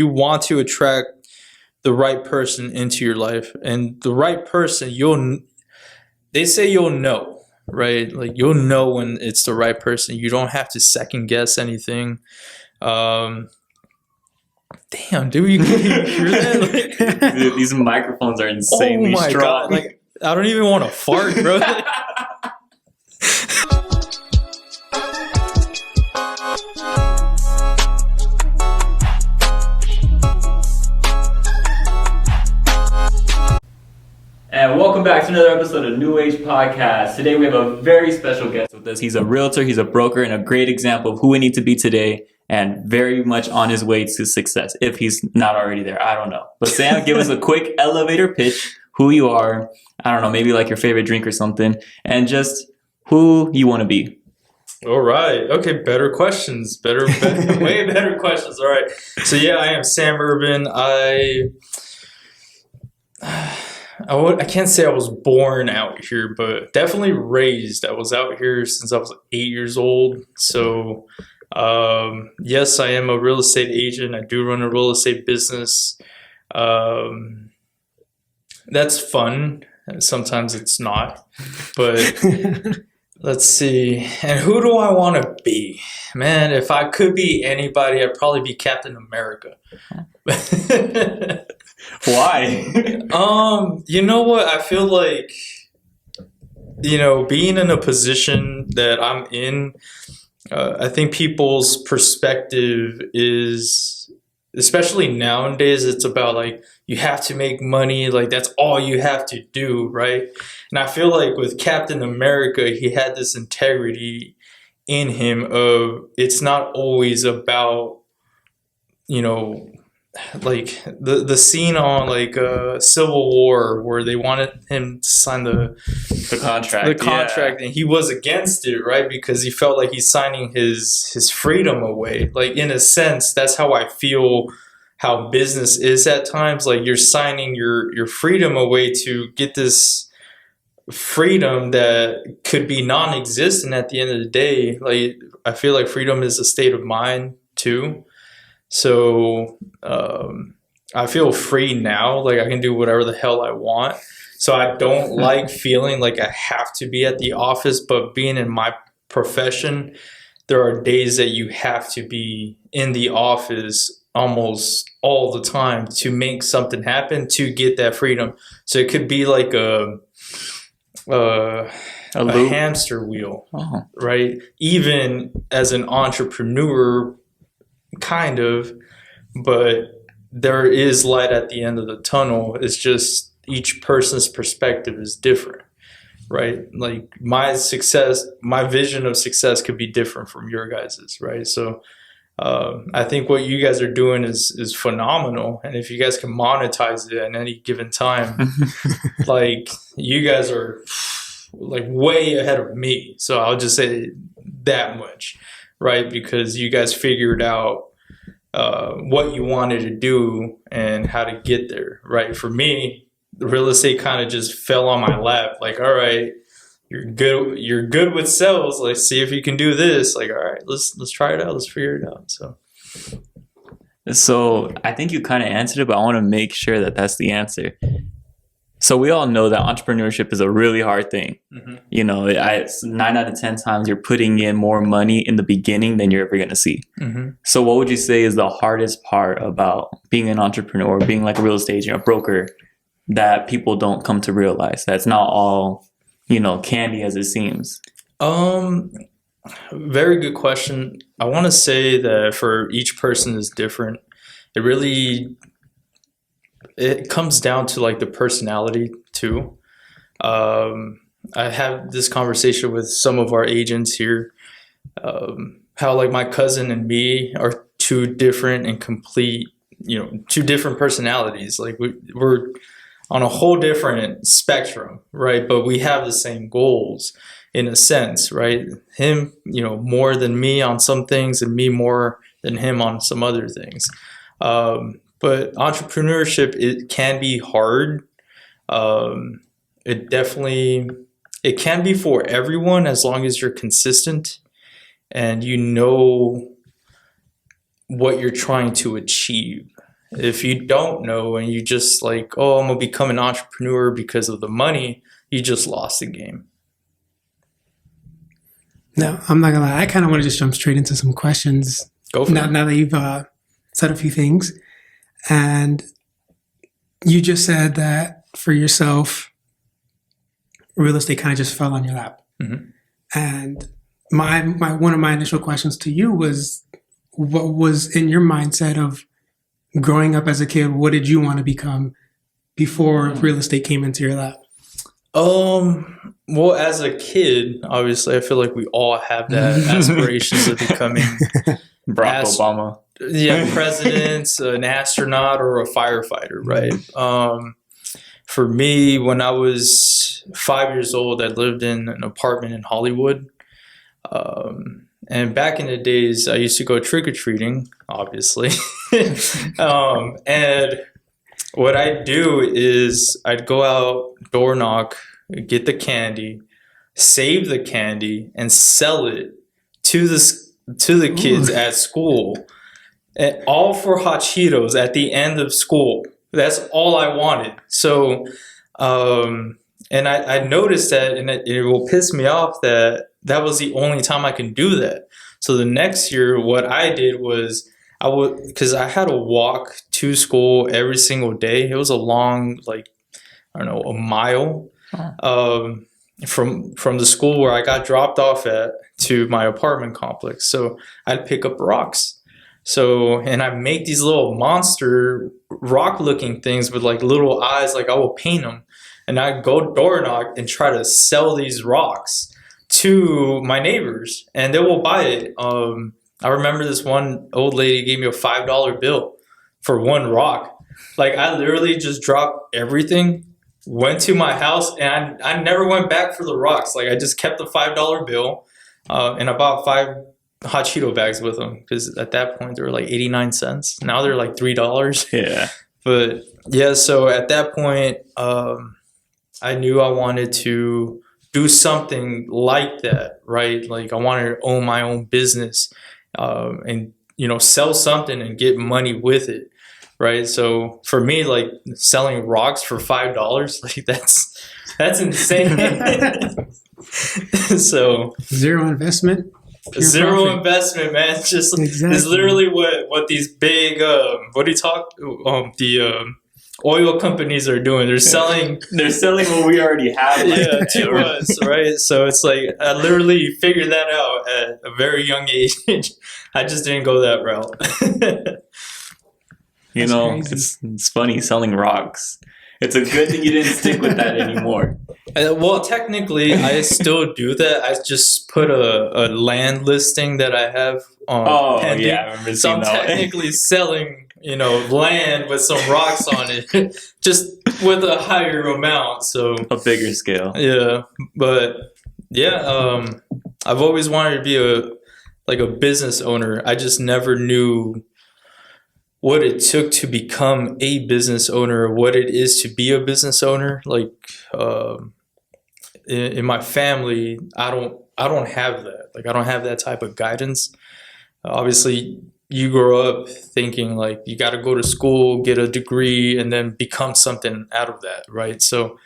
You want to attract the right person into your life, and the right person, they say you'll know, right? Like you'll know when it's the right person. You don't have to second guess anything. Damn, dude, you can hear that? Dude, these microphones are insanely strong. God, like I don't even want to fart, bro. And welcome back to another episode of New Age Podcast. Today we have a very special guest with us. He's a realtor, he's a broker, and a great example of who we need to be today, and very much on his way to success. If he's not already there, I don't know. But Sam, give us a quick elevator pitch, who you are, I don't know, maybe like your favorite drink or something, and just who you want to be. All right. Okay. Better questions. Better way better questions. All right. So yeah, I am Sam Urban. I can't say I was born out here, but definitely raised. I was out here since I was 8 years old. So, yes, I am a real estate agent. I do run a real estate business. That's fun. Sometimes it's not, but let's see. And who do I want to be? Man, if I could be anybody, I'd probably be Captain America. Why? You know what? I feel like, being in a position that I'm in, I think people's perspective is, especially nowadays, it's about like, you have to make money. Like that's all you have to do. Right. And I feel like with Captain America, he had this integrity in him of it's not always about, like the scene on like Civil War where they wanted him to sign the contract, and he was against it, right? Because he felt like he's signing his freedom away. Like in a sense, that's how I feel how business is at times. Like you're signing your freedom away to get this freedom that could be non-existent at the end of the day. Like I feel like freedom is a state of mind too. So I feel free now. Like I can do whatever the hell I want. So I don't like feeling like I have to be at the office, but being in my profession, there are days that you have to be in the office almost all the time to make something happen, to get that freedom. So it could be like a hamster wheel, right? Even as an entrepreneur, kind of, but there is light at the end of the tunnel. It's just each person's perspective is different, right? Like my vision of success could be different from your guys's, right? So I think what you guys are doing is phenomenal, and if you guys can monetize it at any given time, like you guys are like way ahead of me. So I'll just say that much, right? Because you guys figured out what you wanted to do and how to get there, right? For me, the real estate kind of just fell on my lap. Like, all right, you're good with sales. Let's see if you can do this. Like, all right, let's try it out. Let's figure it out. So I think you kind of answered it, but I want to make sure that that's the answer. So we all know that entrepreneurship is a really hard thing. Mm-hmm. 9 out of 10 times you're putting in more money in the beginning than you're ever going to see. Mm-hmm. So what would you say is the hardest part about being an entrepreneur, being like a real estate agent, a broker, that people don't come to realize? That's not all, candy as it seems. Very good question. I want to say that for each person is different. It comes down to like the personality too. I have this conversation with some of our agents here, how like my cousin and me are two different and complete, two different personalities. Like we're on a whole different spectrum, right? But we have the same goals in a sense, right? Him, more than me on some things, and me more than him on some other things. But entrepreneurship, it can be hard. It can be for everyone as long as you're consistent and you know what you're trying to achieve, If you don't know and you just like, oh, I'm gonna become an entrepreneur because of the money, you just lost the game. No, I'm not gonna lie. I kind of want to just jump straight into some questions. Go for it. Now that you've said a few things, and you just said that for yourself, real estate kind of just fell on your lap. Mhm. And my one of my initial questions to you was, what was in your mindset of growing up as a kid? What did you want to become before real estate came into your lap? Well, as a kid, obviously, I feel like we all have that aspirations of becoming Barack Obama. Yeah, president, an astronaut, or a firefighter, right? For me, when I was 5 years old, I lived in an apartment in Hollywood. And back in the days, I used to go trick-or-treating, obviously. And what I'd do is I'd go out, door knock, get the candy, save the candy, and sell it to the kids at school. And all for hot Cheetos at the end of school. That's all I wanted. So, and I noticed that, and it will piss me off that was the only time I can do that. So the next year, what I did was because I had to walk to school every single day. It was a long, like, I don't know, a mile from the school where I got dropped off at to my apartment complex. So I'd pick up rocks. So, and I make these little monster rock looking things with like little eyes, like I will paint them. And I go door knock and try to sell these rocks to my neighbors, and they will buy it. I remember this one old lady gave me a $5 bill for one rock. Like, I literally just dropped everything, went to my house, and I never went back for the rocks. Like, I just kept the $5 bill, and I bought 5 hot Cheeto bags with them, because at that point they were like 89 cents. Now they're like $3. Yeah. But yeah, so at that point, I knew I wanted to do something like that, right? Like, I wanted to own my own business, and, you know, sell something and get money with it, right? So for me, like, selling rocks for $5, like, that's insane. So Zero investment. Zero investment, man. Just Exactly. It's literally what these big the oil companies are doing. They're selling what we already have. yeah, to us, right? So it's like I literally figured that out at a very young age. I just didn't go that route. You That's know, crazy. it's funny selling rocks. It's a good thing you didn't stick with that anymore. Well, technically, I still do that. I just put a land listing that I have on pending. Yeah, I remember So I'm seeing that. technically selling, you know, land with some rocks on it, just with a higher amount. So A bigger scale. yeah, but yeah, I've always wanted to be a business owner. I just never knew what it took to become a business owner, what it is to be a business owner. Like, in my family, I don't have that. Like, I don't have that type of guidance. Obviously, you grow up thinking like you got to go to school, get a degree, and then become something out of that, right? So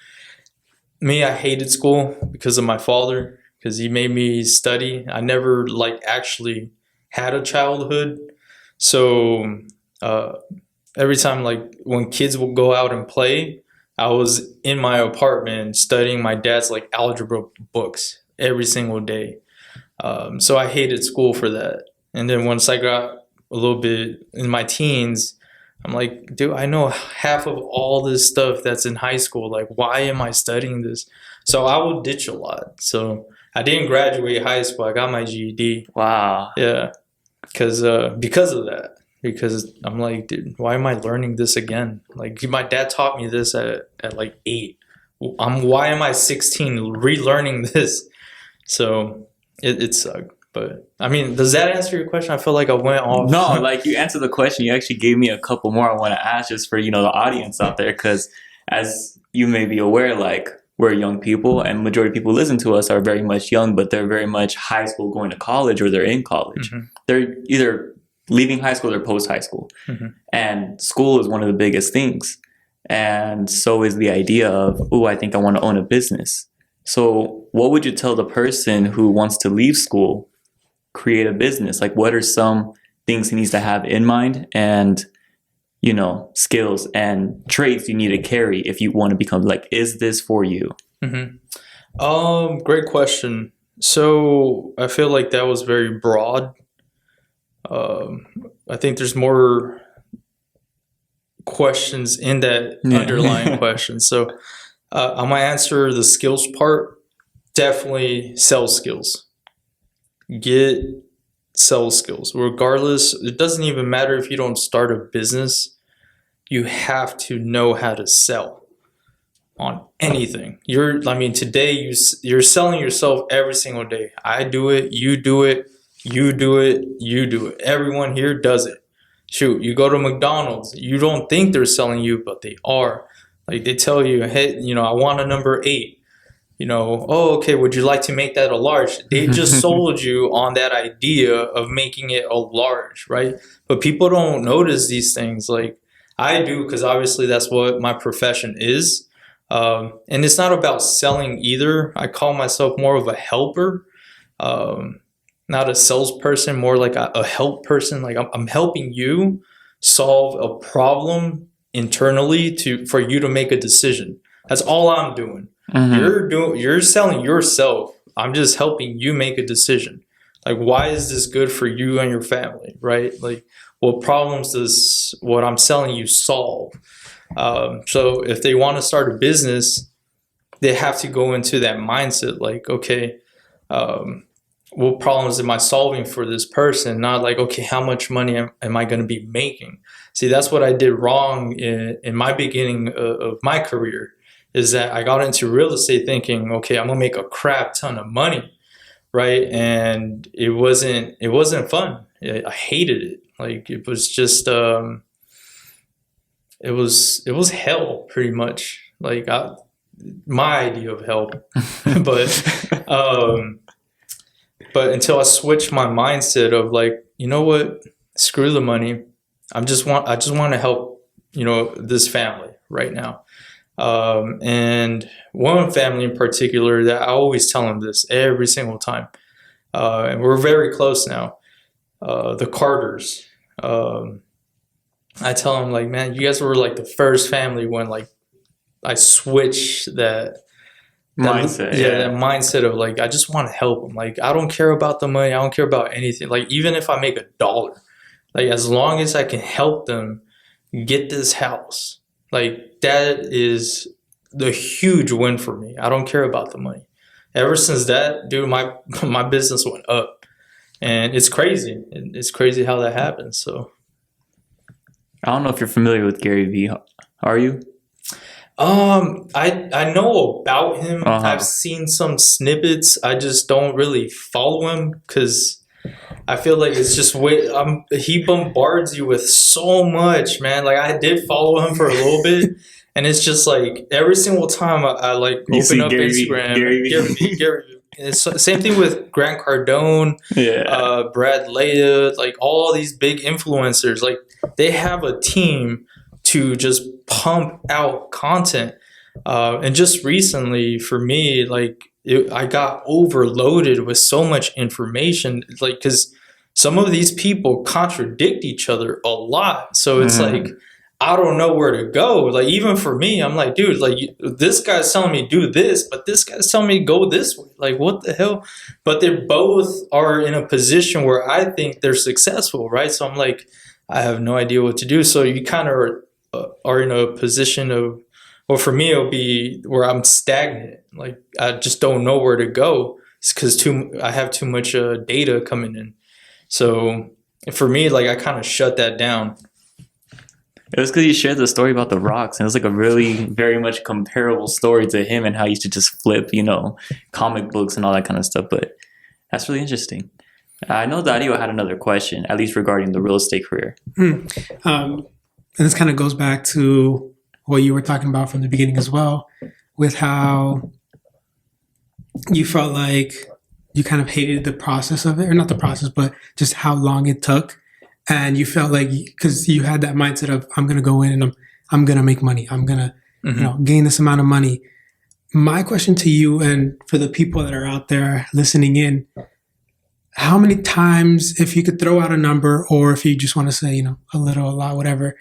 me, I hated school because of my father, because he made me study. I never like actually had a childhood. So every time, like, when kids will go out and play, I was in my apartment studying my dad's like algebra books every single day. So I hated school for that. And then once I got a little bit in my teens, I'm like, dude, I know half of all this stuff that's in high school. Like, why am I studying this? So I would ditch a lot. So I didn't graduate high school. I got my GED. Wow. Yeah, because of that. Because I'm like, dude, why am I learning this again? Like, my dad taught me this at like 8. Why am I 16 relearning this? So it sucked. But I mean, does that answer your question? I feel like I went off. No, like, you answered the question. You actually gave me a couple more I want to ask, just for, you know, the audience out there, because as you may be aware, like, we're young people, and majority of people listen to us are very much young, but they're very much high school going to college, or they're in college. Mhm. They're either leaving high school or post high school. Mm-hmm. And school is one of the biggest things. And so is the idea of, oh, I think I want to own a business. So what would you tell the person who wants to leave school, create a business? Like, what are some things he needs to have in mind, and, you know, skills and traits you need to carry if you want to become, like, is this for you? Mm-hmm. Great question. So I feel like that was very broad. I think there's more questions in that underlying question. So I'm gonna answer the skills part. Definitely sales skills. Get sales skills. Regardless, it doesn't even matter if you don't start a business. You have to know how to sell on anything. Today you're selling yourself every single day. I do it, you do it, you do it, you do it. Everyone here does it. Shoot, you go to McDonald's, you don't think they're selling you, but they are. Like, they tell you, hey, I want a number 8. Oh, okay, would you like to make that a large? They just sold you on that idea of making it a large, right? But people don't notice these things. Like, I do, because obviously that's what my profession is. And it's not about selling either. I call myself more of a helper, not a salesperson, more like a help person. Like, I'm helping you solve a problem internally for you to make a decision. That's all I'm doing. Mm-hmm. You're selling yourself. I'm just helping you make a decision. Like, why is this good for you and your family, right? Like, what problems does what I'm selling you solve? So if they want to start a business, they have to go into that mindset. Like, okay, what problems am I solving for this person? Not like, okay, how much money am I going to be making? See, that's what I did wrong in my beginning of my career. Is that I got into real estate thinking, okay, I'm gonna make a crap ton of money, right? And it wasn't fun. I hated it. Like, it was just it was hell, pretty much. Like, my idea of hell. But until I switched my mindset of, like, you know what, screw the money. I just want to help this family right now. And one family in particular that I always tell them this every single time, and we're very close now, the Carters. I tell them, like, man, you guys were like the first family when, like, I switched that mindset. That mindset of, like, I just want to help them. Like, I don't care about the money. I don't care about anything. Like, even if I make $1, like, as long as I can help them get this house, like, that is the huge win for me. I don't care about the money. Ever since that, dude, my business went up, and it's crazy. It's crazy how that happens. So, I don't know if you're familiar with Gary Vee. Are you? I know about him. I've seen some snippets. I just don't really follow him because I feel like it's just he bombards you with so much, man. Like, I did follow him for a little bit, and it's just like every single time I like open up Instagram, Gary. It's the same thing with Grant Cardone, Brad Leia, like all these big influencers. Like, they have a team to just pump out content. And just recently, for me, like, I got overloaded with so much information, like, because some of these people contradict each other a lot. So it's like, I don't know where to go. Like, even for me, I'm like, dude, like, this guy's telling me do this, but this guy's telling me go this way. Like, what the hell? But they both are in a position where I think they're successful, right? So I'm like, I have no idea what to do. So you kind of are in a position of, well, for me, it'll be where I'm stagnant. Like, I just don't know where to go. It's because I have too much data coming in. So for me, like, I kind of shut that down. It was because you shared the story about the rocks, and it was like a really very much comparable story to him and how he used to just flip, comic books and all that kind of stuff. But that's really interesting. I know Dario had another question, at least regarding the real estate career. And this kind of goes back to what you were talking about from the beginning as well, with how you felt like you kind of hated the process of it, or not the process, but just how long it took and you felt like, because you had that mindset of, I'm going to go in and I'm going to make money. I'm going to, gain this amount of money. My question to you and for the people that are out there listening in, how many times, if you could throw out a number, or if you just want to say, a little, a lot, whatever,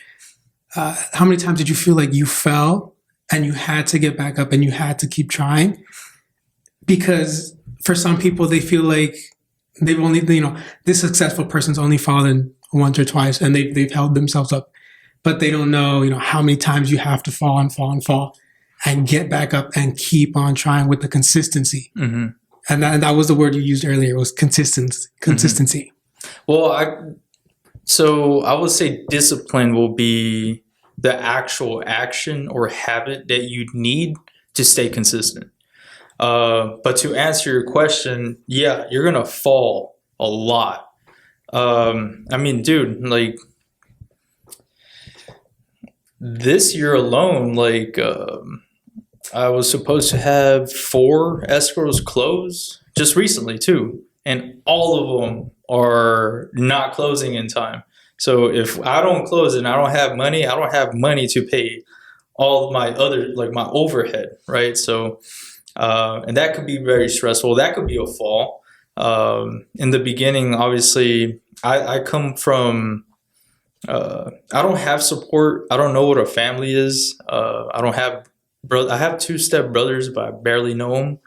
how many times did you feel like you fell and you had to get back up and you had to keep trying? Because for some people, they feel like they've only, this successful person's only fallen once or twice and they've held themselves up, but they don't know, how many times you have to fall and fall and fall and get back up and keep on trying with the consistency. Mm-hmm. And that was the word you used earlier, was consistency. Mm-hmm. Well, I would say discipline will be the actual action or habit that you need to stay consistent. But to answer your question, yeah, you're going to fall a lot. Dude, like this year alone, I was supposed to have 4 escrows close just recently too. And all of them are not closing in time. So if I don't close and I don't have money to pay all of my other, my overhead, right? So, and that could be very stressful. That could be a fall. In the beginning, obviously, I come from, I don't have support. I don't know what a family is. I don't have I have 2 step brothers, but I barely know them.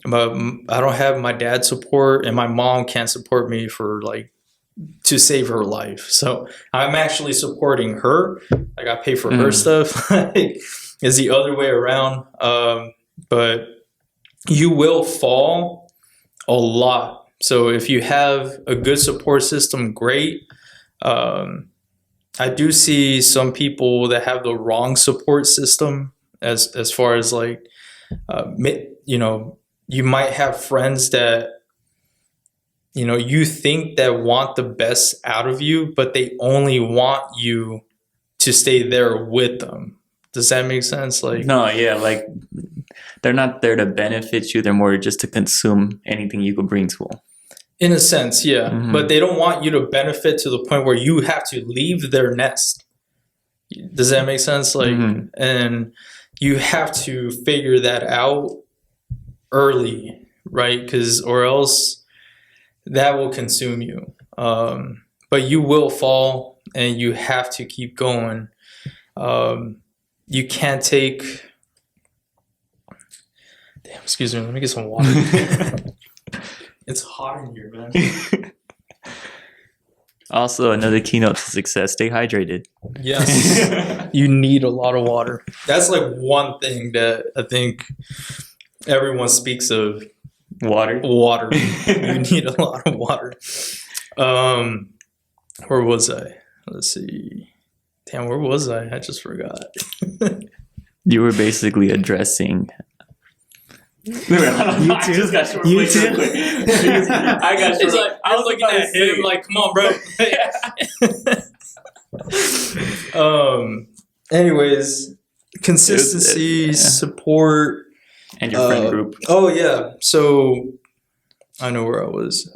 But I don't have my dad's support, and my mom can't support me to save her life. So I'm actually supporting her. I pay for her stuff. It's the other way around. But you will fall a lot. So if you have a good support system, great. I do see some people that have the wrong support system as far as you might have friends that, you think that want the best out of you, but they only want you to stay there with them. Does that make sense? No, yeah, they're not there to benefit you. They're more just to consume anything you could bring to them. In a sense, yeah. Mm-hmm. But they don't want you to benefit to the point where you have to leave their nest. Does that make sense? And you have to figure that out early, right? Or else that will consume you. But you will fall and you have to keep going. You can't take... Damn, excuse me. Let me get some water. It's hot in here, man. Also, another keynote to success: stay hydrated. Yes, you need a lot of water. That's one thing that I think everyone speaks of. Water. You need a lot of water. Where was I? Let's see. Damn, where was I? I just forgot. You were basically addressing... You too. I just got short. You too. I got short. I was looking at him come on, bro. Anyways, consistency, support, and your friend group. Oh yeah. So I know where I was.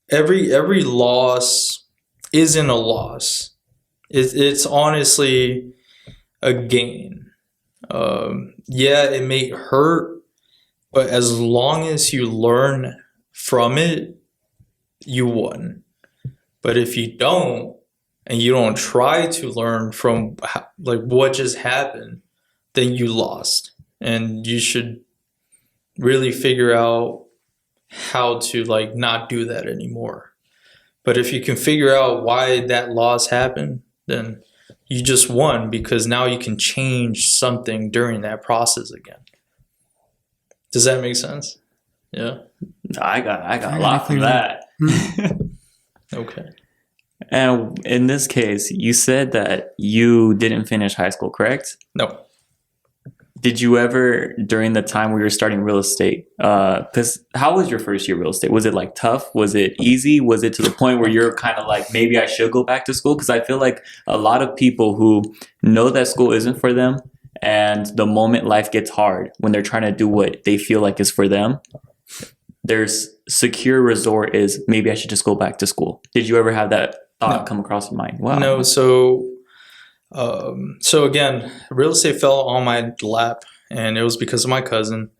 Every loss isn't a loss. It's honestly a gain. Yeah, it may hurt, but as long as you learn from it, you won. But if you don't, and you don't try to learn from what just happened, then you lost. And you should really figure out how to not do that anymore. But if you can figure out why that loss happened, then you just won, because now you can change something during that process again. Does that make sense? Yeah. I got a lot from that. Okay. And in this case, you said that you didn't finish high school, correct? No. Did you ever, during the time where you were starting real estate, because how was your first year real estate? Was it tough? Was it easy? Was it to the point where you're kind of maybe I should go back to school? Because I feel like a lot of people who know that school isn't for them, and the moment life gets hard, when they're trying to do what they feel like is for them, there's secure resort is maybe I should just go back to school? Did you ever have that thought come across your mind? Wow. No. So again, real estate fell on my lap, and it was because of my cousin.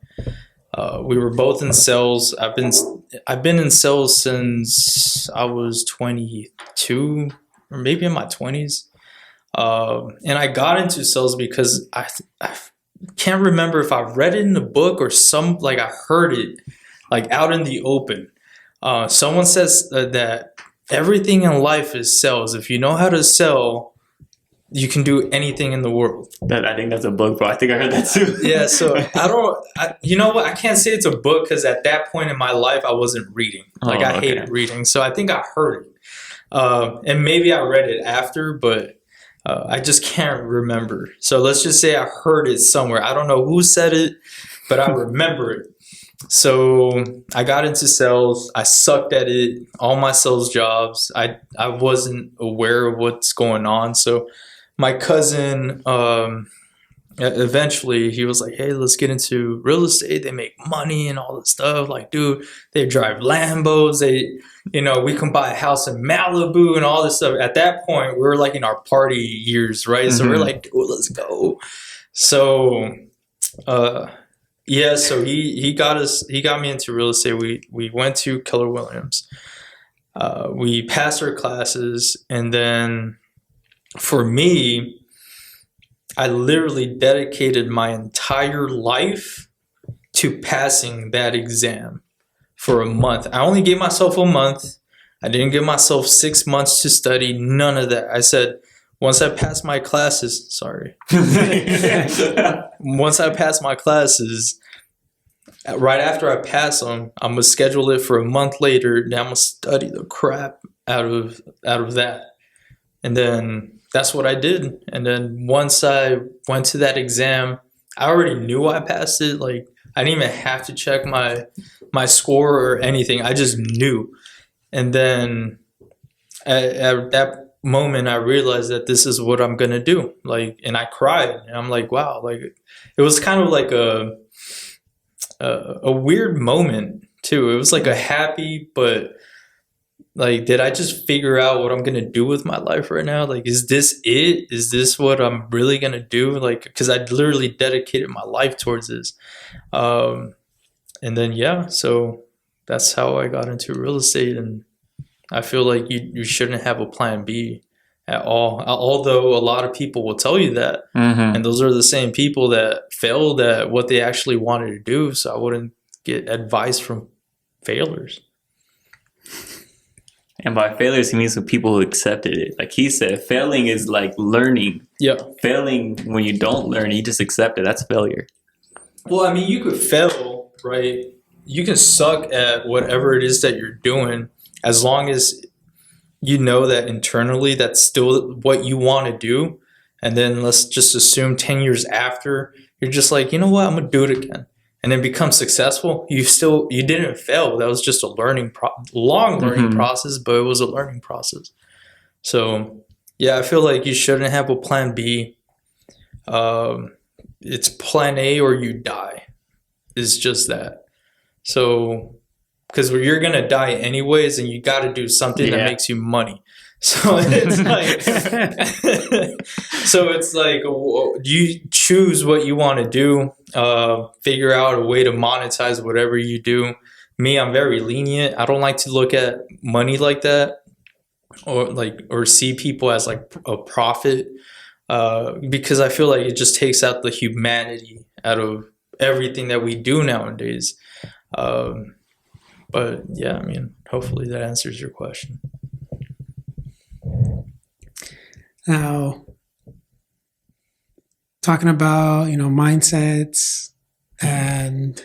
We were both in sales. I've been in sales since I was 22, or maybe in my 20s. And I got into sales because I can't remember if I read it in a book or I heard it like out in the open. Someone says that everything in life is sales. If you know how to sell, you can do anything in the world. I think that's a book, bro. I think I heard that too. Yeah, so you know what? I can't say it's a book because at that point in my life, I wasn't reading. I hated reading. So I think I heard it. And maybe I read it after, but I just can't remember. So let's just say I heard it somewhere. I don't know who said it, but I remember it. So I got into sales. I sucked at it. All my sales jobs, I wasn't aware of what's going on. So my cousin, eventually he was like, hey, let's get into real estate. They make money and all this stuff. Like, dude, they drive Lambos. We can buy a house in Malibu and all this stuff. At that point, we were like in our party years, right? Mm-hmm. So we're like, dude, let's go. So, so he got me into real estate. We went to Keller Williams. We passed our classes, and then for me, I literally dedicated my entire life to passing that exam for a month. I only gave myself a month. I didn't give myself 6 months to study, none of that. I said, once I pass my classes, once I pass my classes, right after I pass them, I'm going to schedule it for a month later. Then I'm going to study the crap out of that. And then that's what I did. And then once I went to that exam, I already knew I passed it. Like, I didn't even have to check my score or anything. I just knew. And then at that moment, I realized that this is what I'm going to do. Like, and I cried. And I'm like, wow. Like, it was kind of like a weird moment too. It was like a happy, but like, did I just figure out what I'm going to do with my life right now? Like, is this it? Is this what I'm really going to do? Like, because I literally dedicated my life towards this. And then, so that's how I got into real estate. And I feel like you shouldn't have a plan B at all. Although a lot of people will tell you that. Mm-hmm. And those are the same people that failed at what they actually wanted to do. So I wouldn't get advice from failures. And by failures, he means the people who accepted it. Like he said, failing is like learning. Yeah. Failing when you don't learn, you just accept it. That's failure. Well, I mean, you could fail, right? You can suck at whatever it is that you're doing, as long as you know that internally that's still what you want to do. And then let's just assume 10 years after, you're just like, you know what, I'm going to do it again. And then become successful. You didn't fail. That was just a long learning process, but it was a learning process. So, yeah, I feel like you shouldn't have a plan B. It's plan A or you die. It's just that. So, because you're going to die anyways, and you got to do something that makes you money. So it's like, you choose what you want to do, figure out a way to monetize whatever you do. Me, I'm very lenient. I don't like to look at money like that, or see people as like a profit, because I feel like it just takes out the humanity out of everything that we do nowadays. But yeah, I mean, hopefully that answers your question. Now, talking about, mindsets and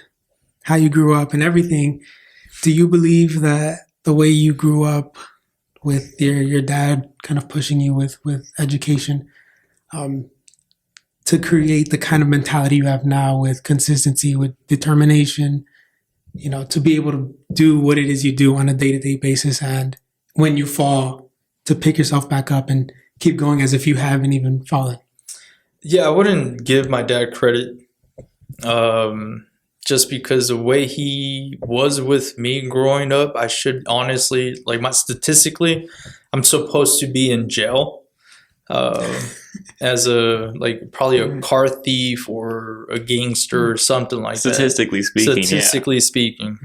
how you grew up and everything, do you believe that the way you grew up with your dad kind of pushing you with education to create the kind of mentality you have now with consistency, with determination, to be able to do what it is you do on a day-to-day basis, and when you fall, to pick yourself back up and keep going as if you haven't even fallen? Yeah, I wouldn't give my dad credit. just because the way he was with me growing up, I should honestly, like, statistically, I'm supposed to be in jail as probably a car thief or a gangster or something like Statistically that. speaking, Statistically speaking.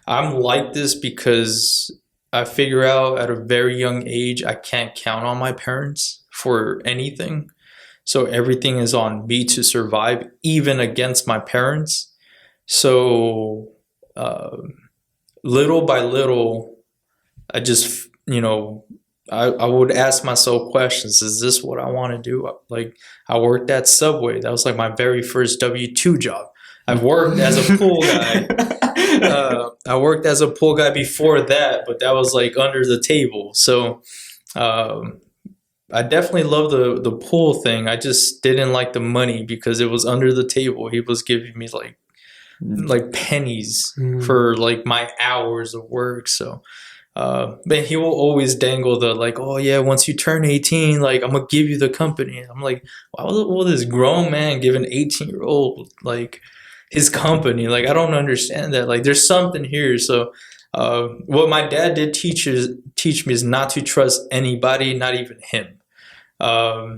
I'm like this because I figure out at a very young age I can't count on my parents for anything. So everything is on me to survive, even against my parents. So little by little, I just, I would ask myself questions. Is this what I want to do? Like, I worked at Subway. That was like my very first W-2 job. I've worked as a pool guy. I worked as a pool guy before that, but that was like under the table. So I definitely love the pool thing. I just didn't like the money because it was under the table. He was giving me like pennies for like my hours of work. So but he will always dangle the like, oh yeah, once you turn 18, like I'm gonna give you the company. I'm like, why will this grown man give an 18-year-old like his company? Like, I don't understand that. Like, there's something here. So what my dad did teach me is not to trust anybody, not even him.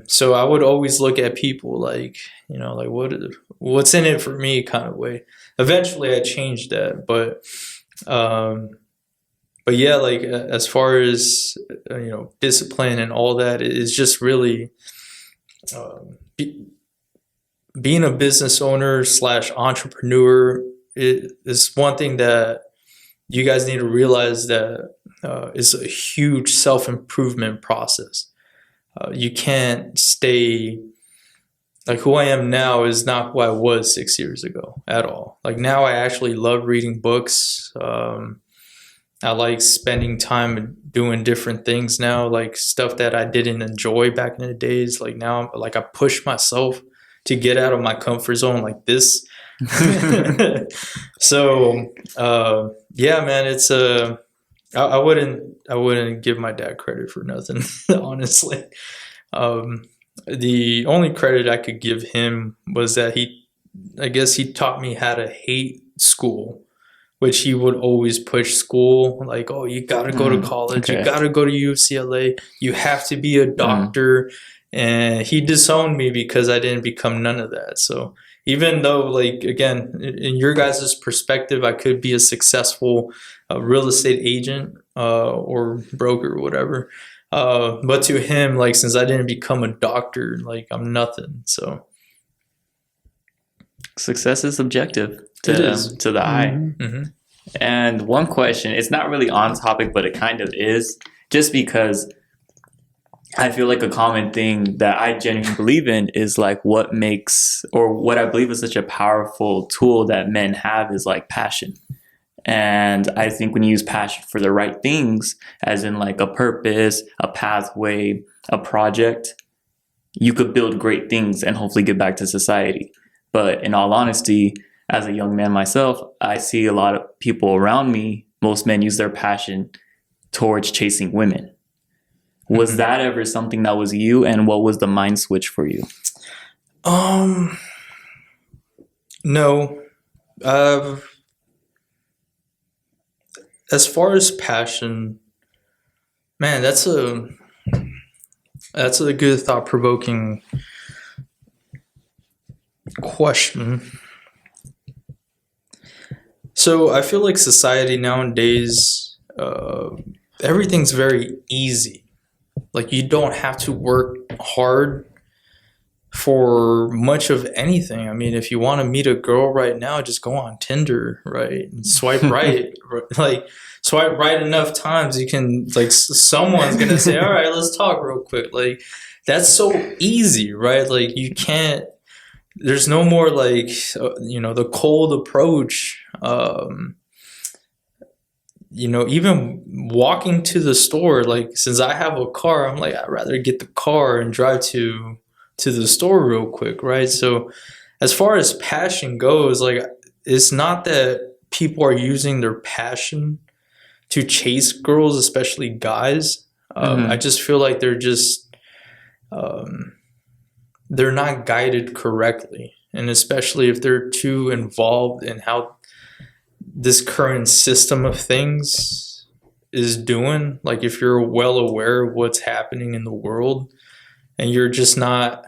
So I would always look at people like, like what's in it for me kind of way. Eventually I changed that, but yeah, like as far as discipline and all that, is just really being a business owner / entrepreneur is one thing that you guys need to realize that is a huge self-improvement process. You can't stay like who I am now is not who I was 6 years ago at all. Like now I actually love reading books. I like spending time doing different things now, like stuff that I didn't enjoy back in the days. Like now, like I push myself to get out of my comfort zone like this. So, yeah, man, it's I wouldn't give my dad credit for nothing, honestly. The only credit I could give him was that I guess he taught me how to hate school, which he would always push school. Like, oh, you got to go to college. Okay. You got to go to UCLA. You have to be a doctor. And he disowned me because I didn't become none of that. So even though, like, again, in your guys' perspective, I could be a successful real estate agent or broker or whatever. But to him, like, since I didn't become a doctor, like, I'm nothing. So success is subjective to the eye. Mm-hmm. And one question, it's not really on topic, but it kind of is, just because I feel like a common thing that I genuinely believe in is like what makes, or what I believe is such a powerful tool that men have is like passion. And I think when you use passion for the right things, as in like a purpose, a pathway, a project, you could build great things and hopefully give back to society. But in all honesty, as a young man myself, I see a lot of people around me, most men use their passion towards chasing women. Was that ever something that was you, and what was the mind switch for you? No. As far as passion, man, that's a good thought-provoking question. So I feel like society nowadays, everything's very easy. Like you don't have to work hard for much of anything. I mean, if you want to meet a girl right now, just go on Tinder, right? And swipe right. Like swipe right enough times, you can, like, someone's going to say, all right, let's talk real quick. Like that's so easy, right? Like you can't, there's no more like, the cold approach. Even walking to the store, like since I have a car, I'm like, I'd rather get the car and drive to the store real quick, right? So as far as passion goes, like it's not that people are using their passion to chase girls, especially guys. I just feel like they're just they're not guided correctly. and especially if they're too involved in how this current system of things is doing. Like if you're well aware of what's happening in the world and you're just not,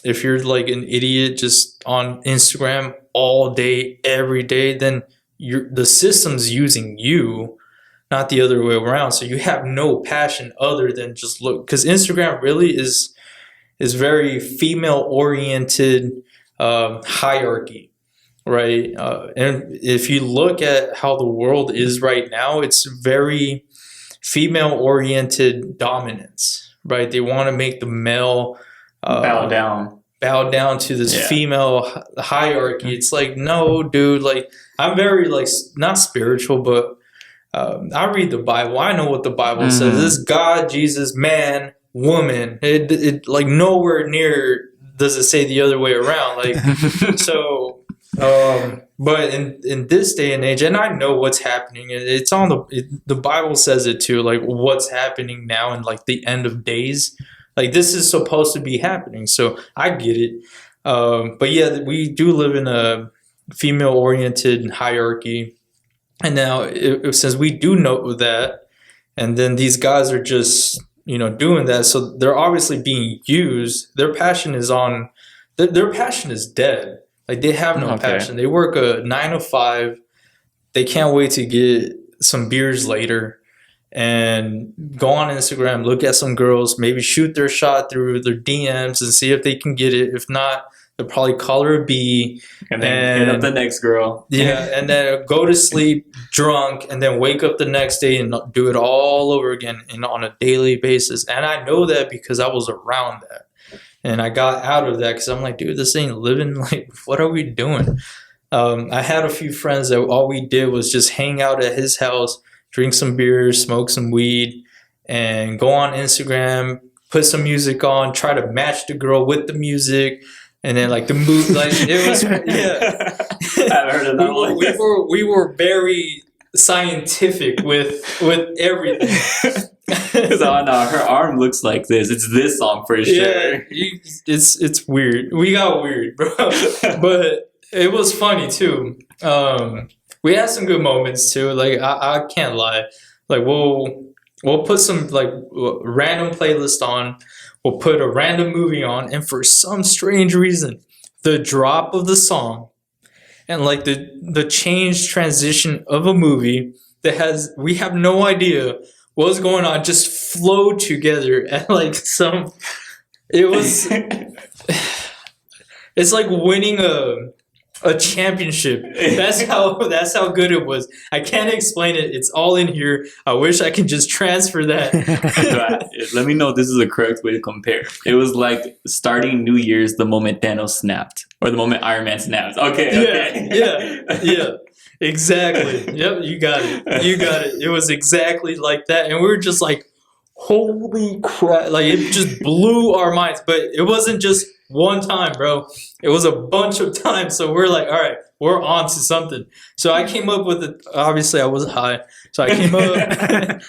if you're like an idiot just on Instagram all day, every day, then the system's using you, not the other way around. So you have no passion other than just look, because Instagram really is very female oriented hierarchy, right? And if you look at how the world is right now, it's very female oriented dominance, right? They want to make the male bow down to this female hierarchy. It's like, no, dude, like I'm very like not spiritual, but I read the Bible. I know what the Bible says. It's God, Jesus, man, woman. It like nowhere near does it say the other way around. Like so. But in this day and age, and I know what's happening. It's on the Bible says it too. Like what's happening now in like the end of days. Like this is supposed to be happening. So I get it. But yeah, we do live in a female oriented hierarchy. And now since we do know that, and then these guys are just, doing that. So they're obviously being used. Their passion is their passion is dead. Like they have no passion. They work a 9 to 5. They can't wait to get some beers later and go on Instagram, look at some girls, maybe shoot their shot through their DMs and see if they can get it. If not, they'll probably call her a B. And then hit up the next girl. Yeah, and then go to sleep drunk and then wake up the next day and do it all over again and on a daily basis. And I know that because I was around that. And I got out of that because I'm like, dude, this ain't living. Like, what are we doing? I had a few friends that all we did was just hang out at his house, drink some beers, smoke some weed, and go on Instagram, put some music on, try to match the girl with the music. And then like the move, like it was, yeah. I've heard of that one. We were very scientific with everything. Oh no, her arm looks like this. It's this song for sure. Yeah, it's weird. We got weird, bro. But it was funny too. We had some good moments too. Like I can't lie. Like we'll put some like random playlist on. We'll put a random movie on, and for some strange reason, the drop of the song and like the change transition of a movie we have no idea what's going on, just flow together at like it's like winning a championship. That's how good it was. I can't explain it. It's all in here. I wish I could just transfer that. Let me know if this is the correct way to compare. It was like starting New Year's the moment Thanos snapped, or the moment Iron Man snaps. Okay. Yeah. Exactly. Yep, you got it. It was exactly like that. And we were just like, holy crap. Like it just blew our minds. But it wasn't just one time, bro. It was a bunch of times. So we're like, all right, we're on to something. So I came up with it. Obviously I was high. So I came up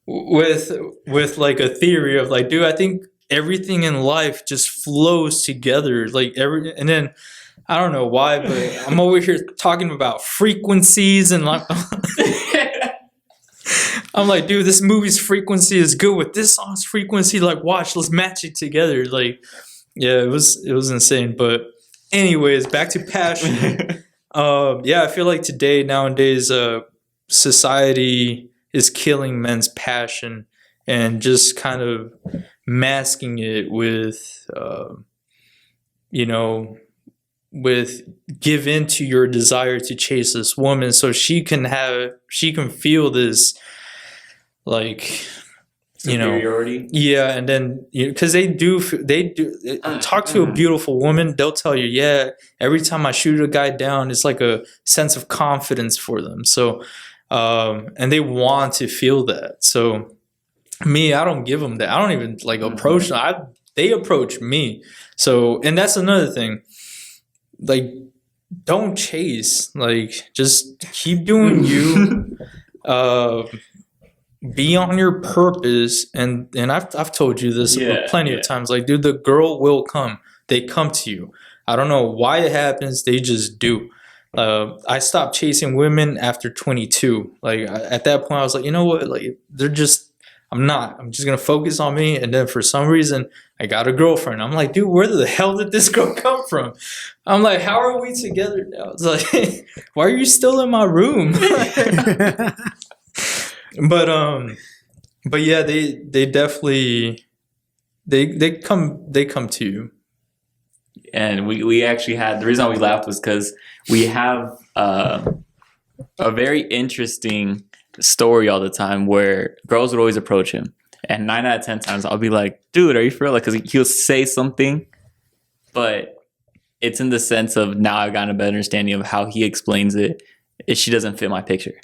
with like a theory of like, dude, I think everything in life just flows together. Like and then I don't know why, but I'm over here talking about frequencies and like I'm like, dude, this movie's frequency is good with this song's frequency. Like, watch, let's match it together. Like, yeah, it was insane. But anyways, back to passion. Yeah, I feel like nowadays, society is killing men's passion and just kind of masking it with, with give in to your desire to chase this woman so she can feel this like superiority. Yeah, and then because they do talk to a beautiful woman, they'll tell you, yeah, every time I shoot a guy down, it's like a sense of confidence for them. So and they want to feel that. So me, I don't give them that. I don't even like approach them. They approach me. So, and that's another thing. Like, don't chase. Like, just keep doing you. Be on your purpose. And I've told you this plenty of times. Like, dude, the girl will come. They come to you. I don't know why it happens. They just do. I stopped chasing women after 22. Like at that point, I was like, you know what? Like they're just. I'm just gonna focus on me. And then for some reason, I got a girlfriend. I'm like, dude, where the hell did this girl come from? I'm like, how are we together now? It's like, why are you still in my room? But yeah, they definitely they come to you. And we actually had, the reason we laughed was because we have a very interesting story all the time where girls would always approach him, and 9 out of 10 times I'll be like, dude, are you for real? Like, because he'll say something, but it's in the sense of, now I've gotten a better understanding of how he explains it, is she doesn't fit my picture.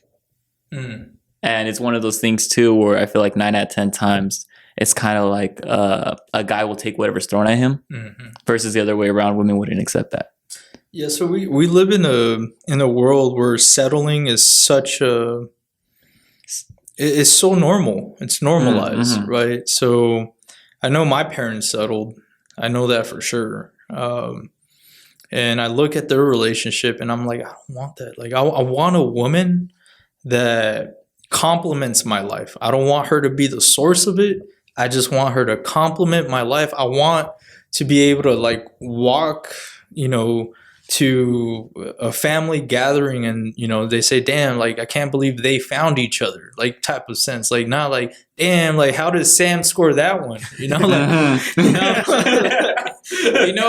And it's one of those things too where I feel like 9 out of 10 times it's kind of like a guy will take whatever's thrown at him, versus the other way around, women wouldn't accept that. Yeah, so we live in a world where settling is it's so normal. It's normalized, right? So I know my parents settled. I know that for sure. And I look at their relationship and I'm like, I don't want that. Like I want a woman that complements my life. I don't want her to be the source of it. I just want her to complement my life. I want to be able to like walk, to a family gathering and, they say, damn, like, I can't believe they found each other, like type of sense. Like, not like, damn, like, how did Sam score that one? You know what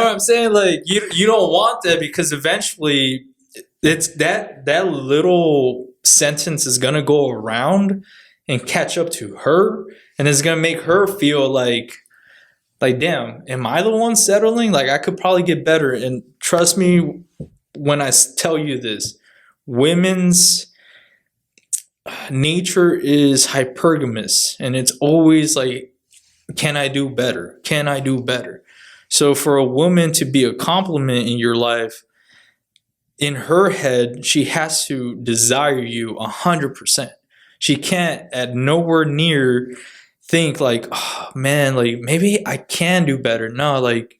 I'm saying? Like, you don't want that, because eventually it's that little sentence is going to go around and catch up to her, and it's going to make her feel like, damn, am I the one settling? Like, I could probably get better. And trust me when I tell you this, women's nature is hypergamous. And it's always like, can I do better? Can I do better? So for a woman to be a compliment in your life, in her head, she has to desire you 100%. She can't at nowhere near think like, oh man, like maybe I can do better. No, like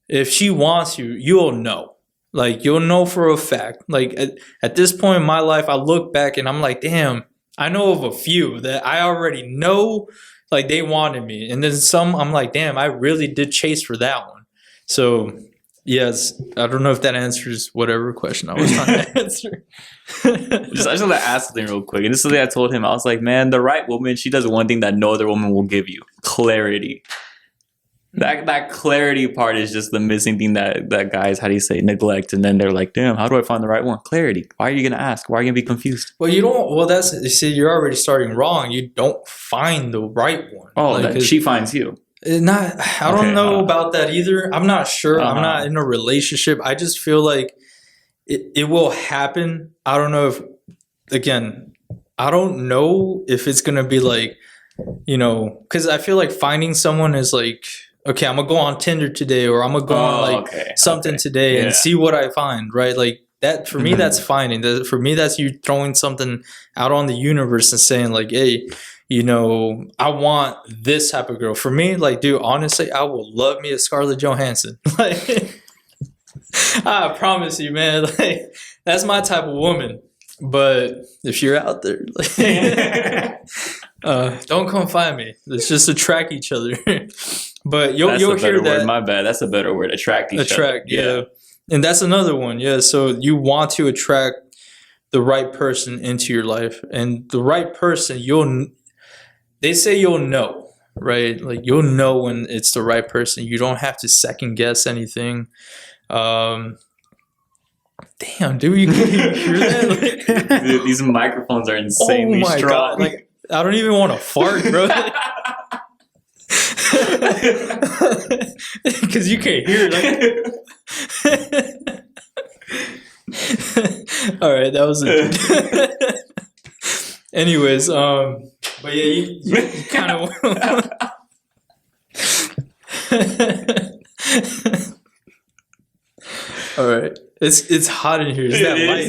if she wants you, you'll know. Like you'll know for a fact. Like at this point in my life, I look back and I'm like, damn, I know of a few that I already know, like they wanted me. And then some I'm like, damn, I really did chase for that one. So yes, I don't know if that answers whatever question I was trying to answer. I just want to ask something real quick. And this is something I told him. I was like, man, the right woman, she does one thing that no other woman will give you: clarity. That clarity part is just the missing thing that guys, how do you say, neglect. And then they're like, damn, how do I find the right one? Clarity. Why are you going to ask? Why are you going to be confused? Well, you don't. Well, that's, you see, you're already starting wrong. You don't find the right one. Oh, like, she finds you. I don't know about that either. I'm not sure. I'm not in a relationship. I just feel like it will happen. I don't know if, again, I don't know if it's going to be like, because I feel like finding someone is like, okay, I'm going to go on Tinder today, or I'm going to go on something today and see what I find, right? Like that, for me, that's finding. For me, that's you throwing something out on the universe and saying like, hey, I want this type of girl. For me, like, dude, honestly, I would love me a Scarlett Johansson. Like, I promise you, man, like, that's my type of woman. But if you're out there, like, don't come find me. Let's just attract each other. But you'll hear that. Word. My bad. That's a better word. Attract each other. Yeah. And that's another one. Yeah. So you want to attract the right person into your life, and the right person, they say you'll know, right? Like you'll know when it's the right person. You don't have to second guess anything. Damn, dude, you can hear that? Like, dude, these microphones are insanely strong. God. Like, I don't even want to fart, bro. Because you can't hear it. All right, that was it. Anyways, but yeah, you kind of. All right, it's hot in here. Is that light?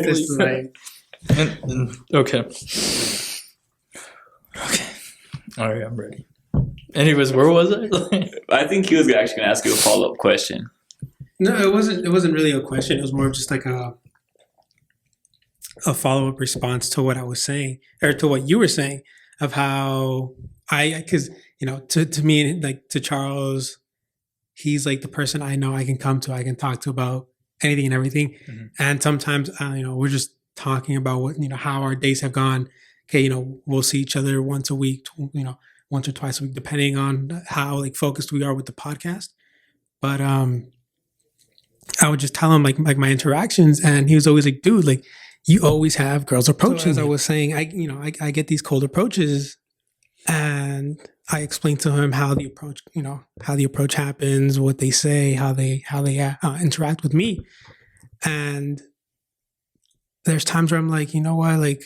This light. Okay. All right, I'm ready. Anyways, where was I? I think he was actually going to ask you a follow-up question. No, it wasn't. It wasn't really a question. It was more of just like a follow up response to what I was saying, or to what you were saying, of how because to me, like, to Charles, he's like the person I know I can come to, I can talk to about anything and everything. Mm-hmm. And sometimes, we're just talking about what, how our days have gone. Okay, we'll see each other once a week, once or twice a week, depending on how like focused we are with the podcast. But I would just tell him like my interactions, and he was always like, "Dude, like you always have girls approaching." So as I was saying, I get these cold approaches, and I explained to him how the approach happens, what they say, how they interact with me, and there's times where I'm like, you know what, like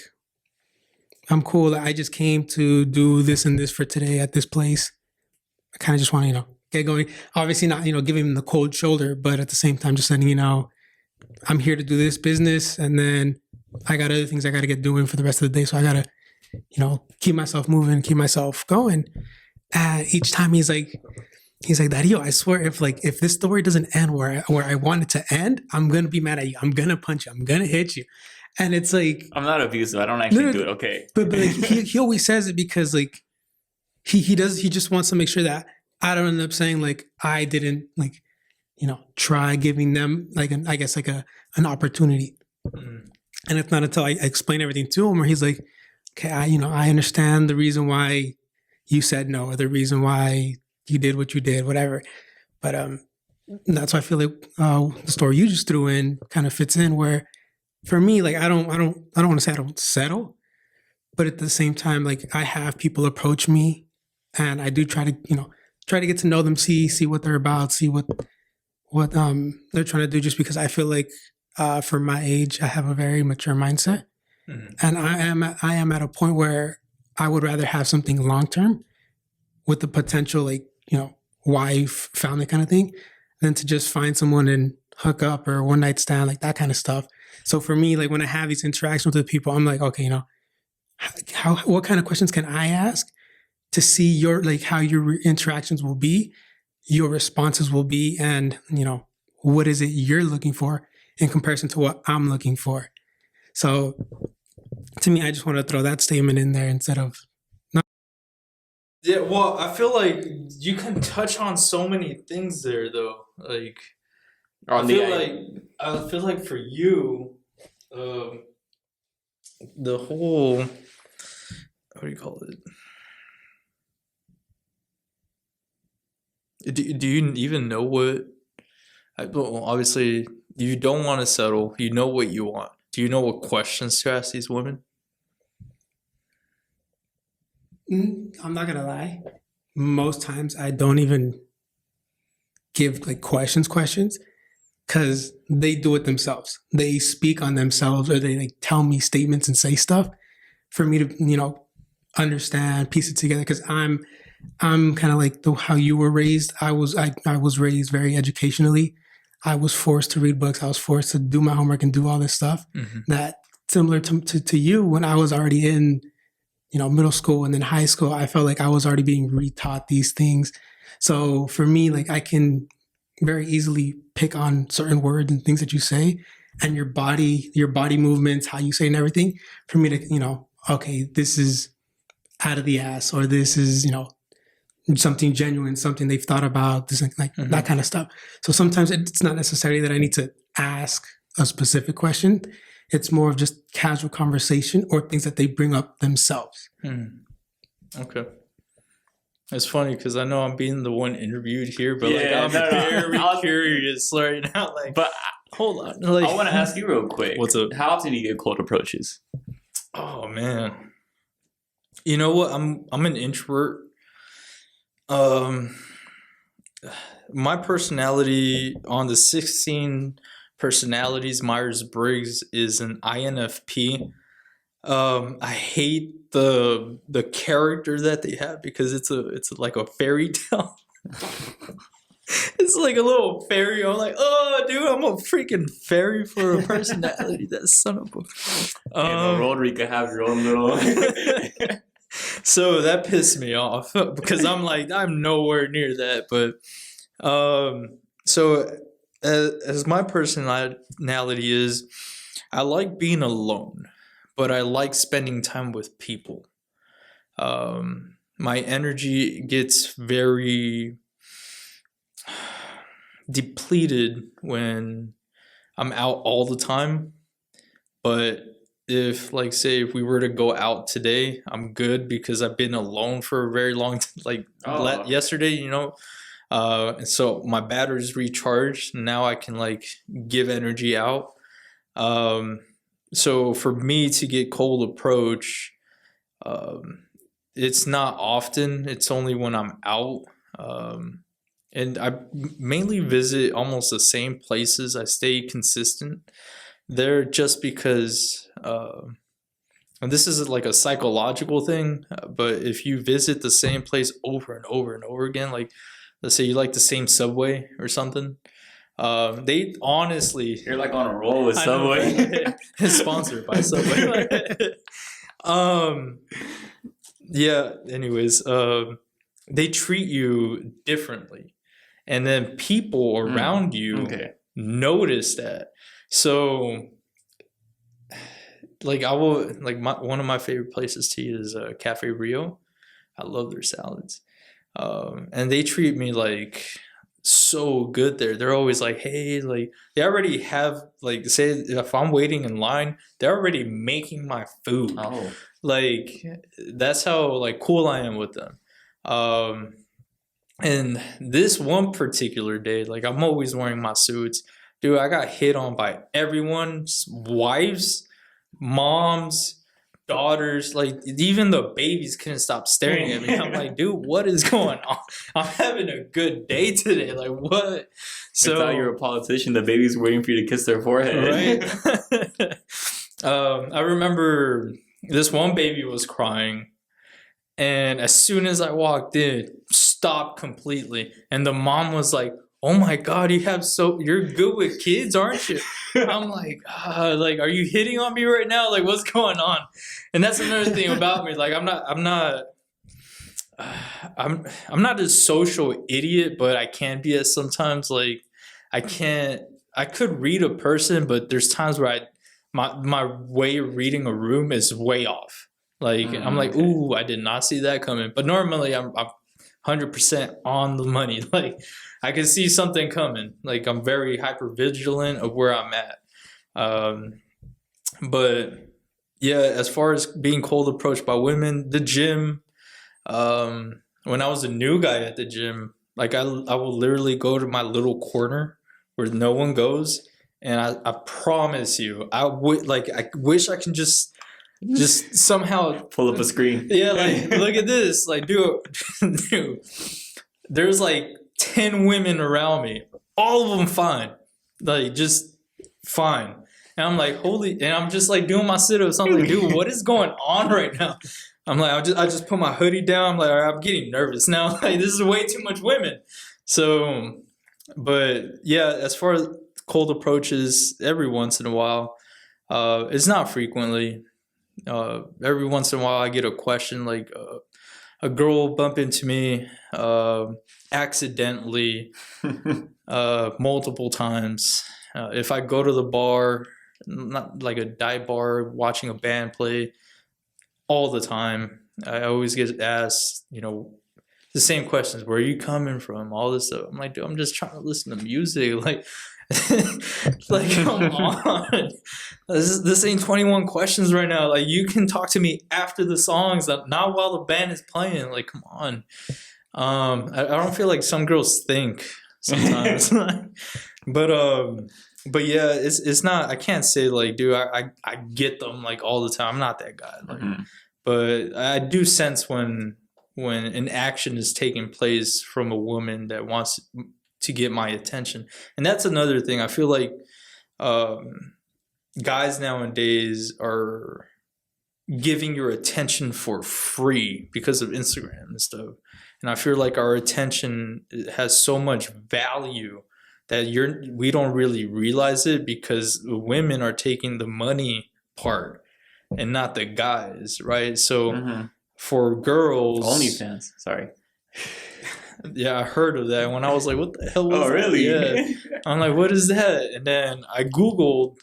I'm cool. I just came to do this and this for today at this place. I kind of just want to get going. Obviously not giving him the cold shoulder, but at the same time just letting I'm here to do this business, and then I got other things I got to get doing for the rest of the day. So I got to, keep myself moving, keep myself going. And each time he's like, Dario, I swear if this story doesn't end where I want it to end, I'm going to be mad at you. I'm going to punch you. I'm going to hit you. And it's like, I'm not abusive. I don't actually do it. Okay. But like, he always says it because like he just wants to make sure that I don't end up saying like I didn't like, try giving them like an opportunity. Mm-hmm. And it's not until I explain everything to him where he's like, okay, I understand the reason why you said no, or the reason why you did what you did, whatever. But that's why I feel like the story you just threw in kind of fits in, where for me, like I don't want to say I don't settle, but at the same time, like I have people approach me, and I do try to get to know them, see what they're about, see what they're trying to do, just because I feel like for my age, I have a very mature mindset. Mm-hmm. And I am at a point where I would rather have something long term with the potential, like, wife, family kind of thing, than to just find someone and hook up or one night stand, like that kind of stuff. So for me, like when I have these interactions with people, I'm like, okay, what kind of questions can I ask to see how your interactions will be, your responses will be, and what is it you're looking for in comparison to what I'm looking for. So to me, I just want to throw that statement in there instead of not. Yeah, well, I feel like you can touch on so many things there, though. Like, I feel like for you, the whole, what do you call it? Do you even know what? Well, obviously, you don't want to settle. You know what you want. Do you know what questions to ask these women? I'm not gonna lie. Most times, I don't even give like questions, because they do it themselves. They speak on themselves, or they like tell me statements and say stuff for me to understand, piece it together. Because I'm kind of like how you were raised. I was raised very educationally. I was forced to read books. I was forced to do my homework and do all this stuff. Mm-hmm. That similar to you, when I was already in middle school and then high school, I felt like I was already being retaught these things. So for me, like I can very easily pick on certain words and things that you say, and your body movements, how you say and everything, for me to okay, this is out of the ass, or this is something genuine, something they've thought about, this, like mm-hmm. that kind of stuff. So sometimes it's not necessarily that I need to ask a specific question. It's more of just casual conversation or things that they bring up themselves. Okay. It's funny because I know I'm being the one interviewed here, but I'm very curious right now. Like, but hold on, like, I want to ask you real quick. What's up? How often do you get cold approaches? Oh man, you know what? I'm an introvert. My personality on the 16 personalities Myers-Briggs is an INFP. I hate the character that they have because it's like a fairy tale. It's like a little fairy. I'm like, oh, dude, I'm a freaking fairy for a personality. That son of a. In the world where you could have your own little. So that pissed me off because I'm like, I'm nowhere near that. But so as my personality is, I like being alone, but I like spending time with people. My energy gets very depleted when I'm out all the time. But if, like, say, if we were to go out today, I'm good because I've been alone for a very long yesterday, and so my battery's recharged. And now I can like give energy out. So for me to get cold approach, it's not often. It's only when I'm out. And I mainly visit almost the same places. I stay consistent there just because, and this is like a psychological thing, but if you visit the same place over and over and over again, like let's say you like the same Subway or something, they honestly... You're like on a roll with Subway. Sponsored by Subway. Yeah, anyways, they treat you differently. And then people around you notice that. So, like, one of my favorite places to eat is Cafe Rio. I love their salads. And they treat me like so good there. They're always like, hey, like, they already have, like, say if I'm waiting in line, they're already making my food. Oh. Like, that's how like cool I am with them. And this one particular day, like, I'm always wearing my suits. Dude, I got hit on by everyone's wives, moms, daughters. Like, even the babies couldn't stop staring at me. I'm like, dude, what is going on? I'm having a good day today. Like, what? So, I thought you were a politician. The baby's waiting for you to kiss their forehead. Right? I remember this one baby was crying. And as soon as I walked in, stopped completely. And the mom was like, oh my God, you're good with kids, aren't you? I'm like, are you hitting on me right now? Like, what's going on? And that's another thing about me. Like, I'm not a social idiot, but I can be at sometimes. Like, I could read a person, but there's times where my way of reading a room is way off. Like, I'm like, ooh, I did not see that coming. But normally I'm 100% on the money. Like, I can see something coming. Like, I'm very hyper vigilant of where I'm at. But yeah, as far as being cold approached by women, the gym, when I was a new guy at the gym, like I will literally go to my little corner where no one goes. And I promise you, I wish I can just somehow pull up a screen. Yeah, like, look at this. Like, dude, there's like 10 women around me, all of them fine, like just fine. And I'm like, and I'm just like doing my sit-ups. I'm like, dude, what is going on right now? I'm like, I just put my hoodie down. I'm like, all right, I'm getting nervous now. Like, this is way too much women. So, but yeah, as far as cold approaches, every once in a while, it's not frequently. Every once in a while I get a question, like a girl will bump into me accidentally multiple times. If I go to the bar, not like a dive bar, watching a band play all the time, I always get asked, the same questions. Where are you coming from? All this stuff. I'm like, dude, I'm just trying to listen to music. Like, like, come on. This ain't 21 questions right now. Like, you can talk to me after the songs, not while the band is playing. Like, come on. I don't feel like some girls think sometimes. But yeah, it's not, I can't say like, dude, I get them like all the time. I'm not that guy. Like, but I do sense when an action is taking place from a woman that wants to get my attention. And that's another thing. I feel like guys nowadays are giving your attention for free because of Instagram and stuff. And I feel like our attention has so much value that we don't really realize it because women are taking the money part and not the guys, right? So for girls, OnlyFans, sorry. Yeah, I heard of that. When I was like, what the hell was Oh, that? really? Yeah. I'm like, what is that? And then I Googled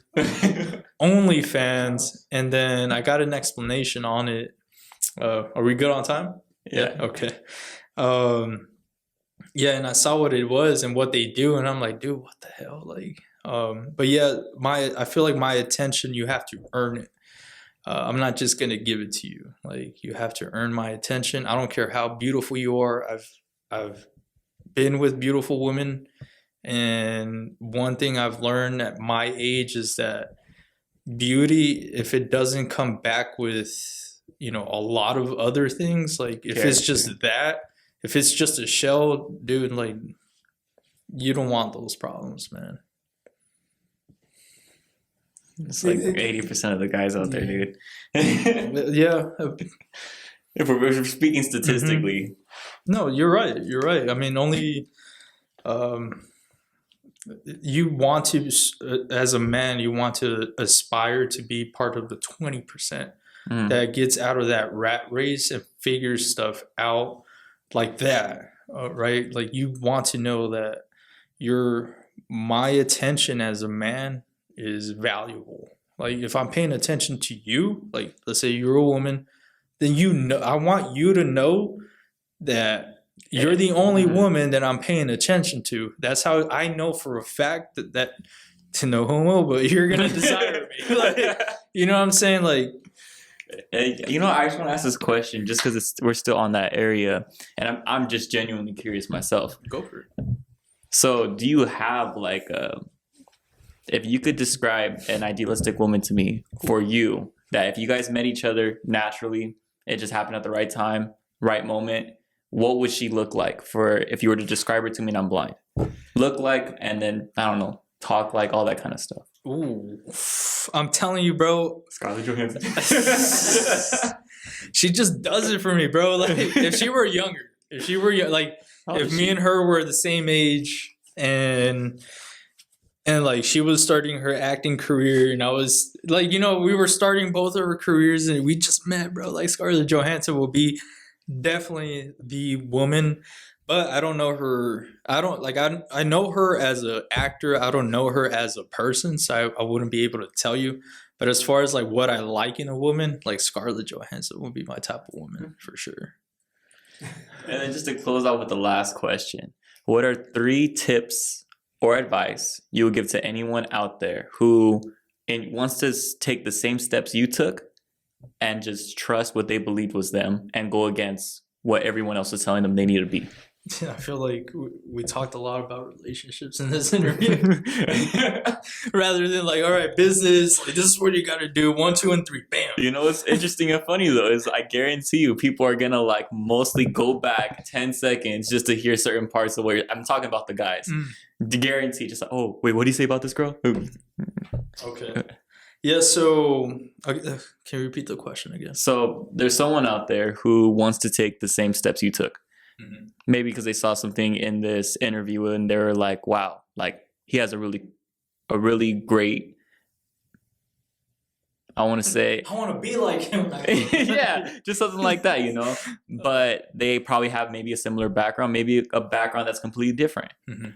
OnlyFans, and then I got an explanation on it. Are we good on time? Yeah. Okay. Yeah, and I saw what it was and what they do, and I'm like, dude, what the hell? Like, but yeah, I feel like my attention, you have to earn it. I'm not just gonna give it to you. Like, you have to earn my attention. I don't care how beautiful you are. I've been with beautiful women, and one thing I've learned at my age is that beauty, if it doesn't come back with, you know, a lot of other things, like if it's just that, if it's just a shell, dude, like, you don't want those problems, man. It's like 80% of the guys out there, dude. Yeah. If we're speaking statistically. No, you're right. You're right. I mean, only you want to, as a man, you want to aspire to be part of the 20% that gets out of that rat race and figures stuff out like that, right? Like, you want to know that my attention as a man is valuable. Like, if I'm paying attention to you, like, let's say you're a woman, then, you know, I want you to know that you're the only woman that I'm paying attention to. That's how I know for a fact that to no homo, but you're gonna desire me. Like, you know what I'm saying? Like, you know, I just want to ask this question just because we're still on that area, and I'm just genuinely curious myself. Go for it. So, do you have like if you could describe an idealistic woman to me for you, that if you guys met each other naturally, it just happened at the right time, right moment, what would she look like? For if you were to describe her to me and I'm blind, look like, and then I don't know, talk like, all that kind of stuff. Ooh, I'm telling you, bro. Scarlett Johansson. She just does it for me, bro. Like, if she were younger, like, if me and her were the same age, and like, she was starting her acting career, and I was like, you know, we were starting both of our careers, and we just met, bro. Like, Scarlett Johansson will be definitely the woman, but I don't know her. I know her as an actor. I don't know her as a person, so I wouldn't be able to tell you. But as far as like what I like in a woman, like, Scarlett Johansson would be my type of woman for sure. And then just to close out with the last question, what are 3 tips or advice you would give to anyone out there who wants to take the same steps you took and just trust what they believed was them and go against what everyone else is telling them they need to be? Yeah, I feel like we talked a lot about relationships in this interview, rather than like, all right, business. Like, this is what you got to do: 1, 2, and 3. Bam. You know what's interesting and funny though is I guarantee you people are gonna like mostly go back 10 seconds just to hear certain parts of what I'm talking about. The guys, guarantee, just like, oh wait, what do you say about this girl? Okay. Yeah. So, can you repeat the question again? So there's someone out there who wants to take the same steps you took. Mm-hmm. Maybe because they saw something in this interview and they're like, wow, like he has a really great, I want to be like him. yeah, just something like that, you know. But they probably have maybe a similar background, maybe a background that's completely different. Mm-hmm.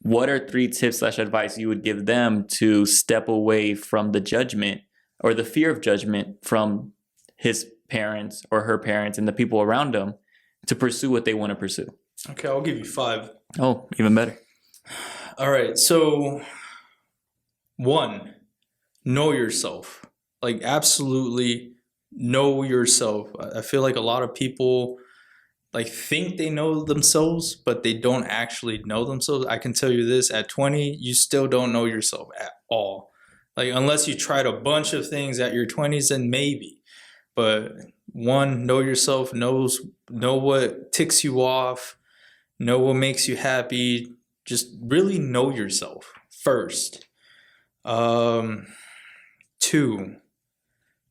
What are 3 tips / advice you would give them to step away from the judgment or the fear of judgment from his parents or her parents and the people around them to pursue what they want to pursue? Okay, I'll give you 5. Oh, even better. All right. So, 1, know yourself. Like, absolutely know yourself. I feel like a lot of people like think they know themselves, but they don't actually know themselves. I can tell you this: at 20, you still don't know yourself at all. Like, unless you tried a bunch of things at your 20s, then maybe. But 1, know yourself. Know what ticks you off. Know what makes you happy. Just really know yourself first. 2.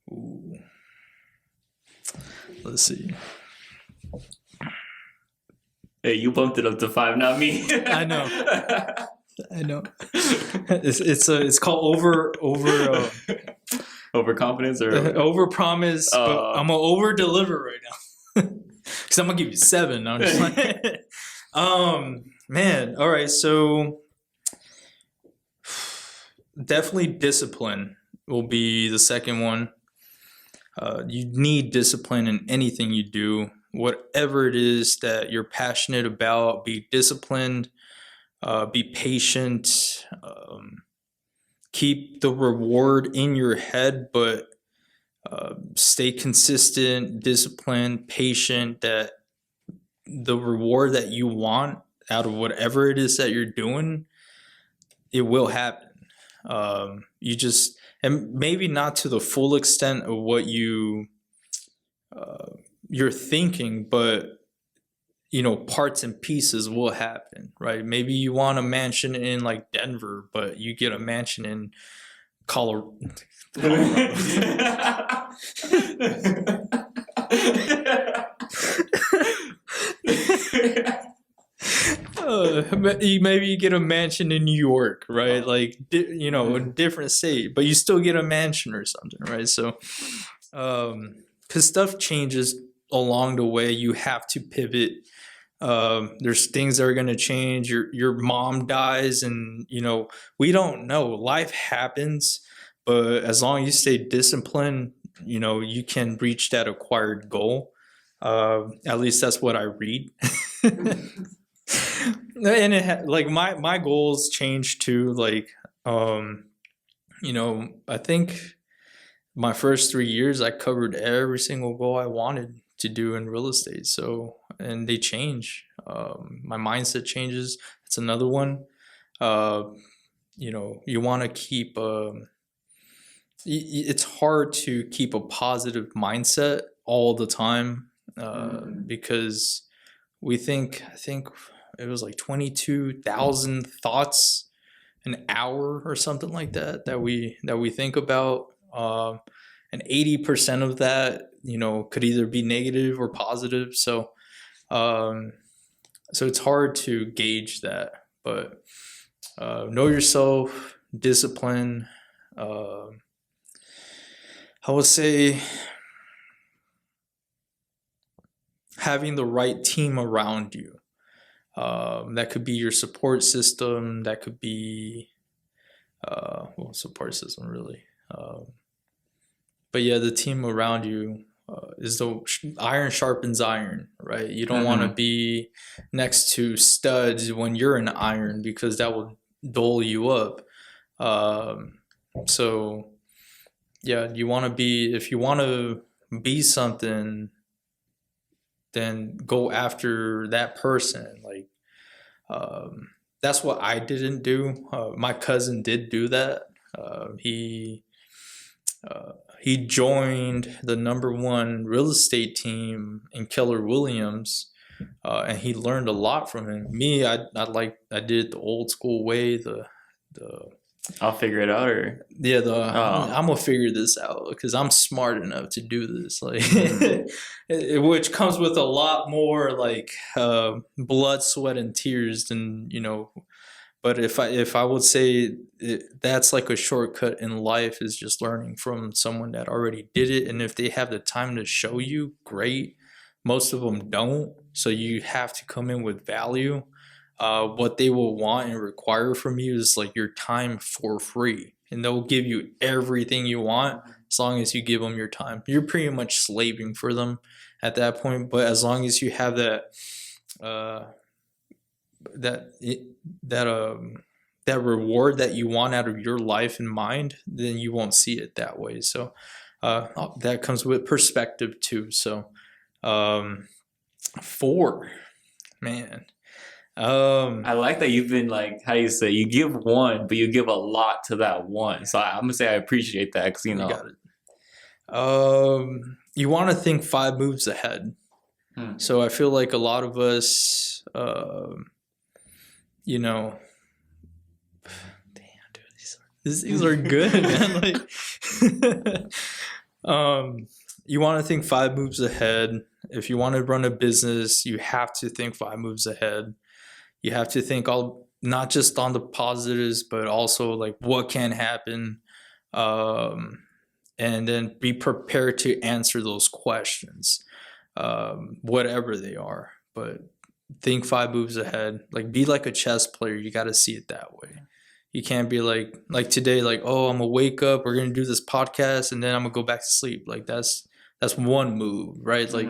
Ooh. Let's see. Hey, you bumped it up to 5, not me. I know. It's called overconfidence or overpromise. But I'm gonna over deliver right now. because I'm gonna give you 7. I'm just like, man. All right, so definitely discipline will be the second one. You need discipline in anything you do, whatever it is that you're passionate about. Be disciplined, be patient, keep the reward in your head, but stay consistent, disciplined, patient, that the reward that you want out of whatever it is that you're doing, it will happen. You just, and maybe not to the full extent of what you're thinking, but parts and pieces will happen, right? Maybe you want a mansion in like Denver, but you get a mansion in Colorado. Maybe you get a mansion in New York, right? Like, a different state, but you still get a mansion or something, right? So, because stuff changes along the way, you have to pivot. There's things that are going to change. Your mom dies, and we don't know. Life happens, but as long as you stay disciplined, you can reach that acquired goal. At least that's what I read. And like my goals change too. Like, I think my first 3 years I covered every single goal I wanted to do in real estate. So, and they change. My mindset changes. That's another one. You want to keep. It's hard to keep a positive mindset all the time because I think it was like 22,000 thoughts an hour or something like that we think about, and 80% of that could either be negative or positive. So it's hard to gauge that, but know yourself, discipline. I would say having the right team around you. That could be your support system. That could be, support system really. But yeah, the team around you is the iron sharpens iron, right? You don't want to be next to studs when you're an iron because that will dull you up. So yeah, if you want to be something, then go after that person. Like, that's what I didn't do. My cousin did do that. He joined the #1 real estate team in Keller Williams, and he learned a lot from him. Me, I did it the old school way. I'll figure it out, or I'm gonna figure this out because I'm smart enough to do this. Like, which comes with a lot more like blood, sweat, and tears than But if I would say that's like a shortcut in life, is just learning from someone that already did it, and if they have the time to show you, great. Most of them don't, so you have to come in with value. What they will want and require from you is like your time for free, and they'll give you everything you want as long as you give them your time. You're pretty much slaving for them at that point, but as long as you have that reward that you want out of your life in mind, then you won't see it that way. So that comes with perspective too. So 4, man. I like that you've been like, how do you say, you give one, but you give a lot to that one. So I'm gonna say I appreciate that because You got it. You want to think 5 moves ahead. So I feel like a lot of us, damn, dude, these are good, man. Like, you want to think 5 moves ahead. If you want to run a business, you have to think 5 moves ahead. You have to think not just on the positives, but also like what can happen, and then be prepared to answer those questions. whatever they are. But think 5 moves ahead. Like, be like a chess player. You got to see it that way. You can't be like today, like, oh, I'm gonna wake up, we're gonna do this podcast, and then I'm gonna go back to sleep. Like, that's one move, right? Like,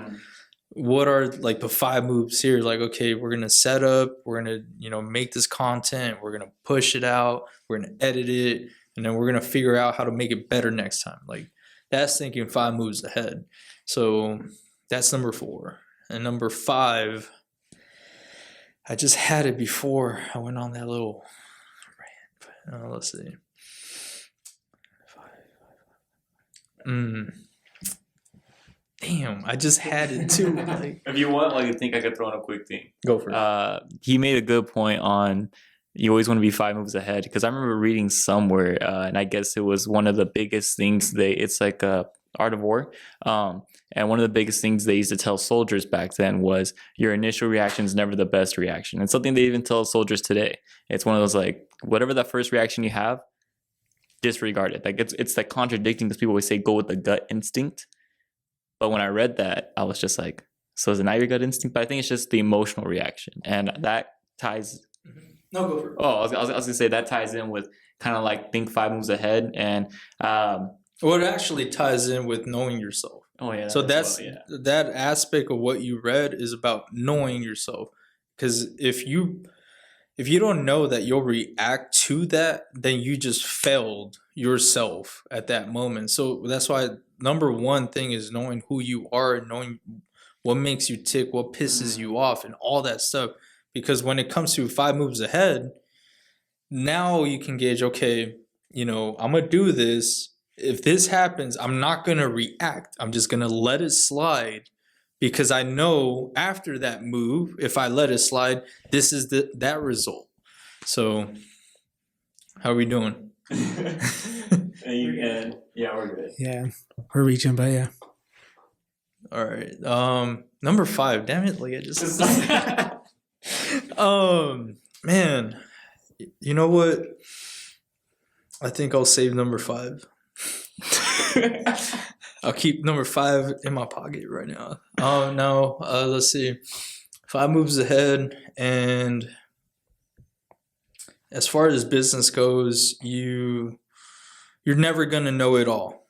what are like the 5 moves here? Like, okay, we're gonna set up, we're gonna make this content, we're gonna push it out, we're gonna edit it, and then we're gonna figure out how to make it better next time. Like, that's thinking 5 moves ahead. So that's number 4. And number 5, I just had it before I went on that little rant. Let's see. Damn, I just had it too. Like, if you want, I think I could throw in a quick thing. Go for it. He made a good point on you always want to be 5 moves ahead, because I remember reading somewhere, and I guess it was one of the biggest things it's like Art of War. And one of the biggest things they used to tell soldiers back then was your initial reaction is never the best reaction. And something they even tell soldiers today. It's one of those, like, whatever that first reaction you have, disregard it. Like, it's like contradicting, because people always say go with the gut instinct. But when I read that, I was just like, so is it not your gut instinct? But I think it's just the emotional reaction. And that ties... No, go for it. Oh, I was going to say that ties in with kind of like think 5 moves ahead. And... well, it actually ties in with knowing yourself. Oh, yeah. So that aspect of what you read is about knowing yourself. Because if you don't know that you'll react to that, then you just failed yourself at that moment. So that's why number 1 thing is knowing who you are and knowing what makes you tick, what pisses you off, and all that stuff. Because when it comes to 5 moves ahead, now you can gauge, okay, I'm going to do this. If this happens, I'm not going to react. I'm just going to let it slide, because I know after that move, if I let it slide, this is that result. So how are we doing? Yeah, we're good. Yeah, we're reaching, but yeah. All right. Number 5. Damn it! Like, I just. Man, you know what? I think I'll save number 5. I'll keep number 5 in my pocket right now. Oh no. Let's see. 5 moves ahead, and as far as business goes, you're never gonna know it all.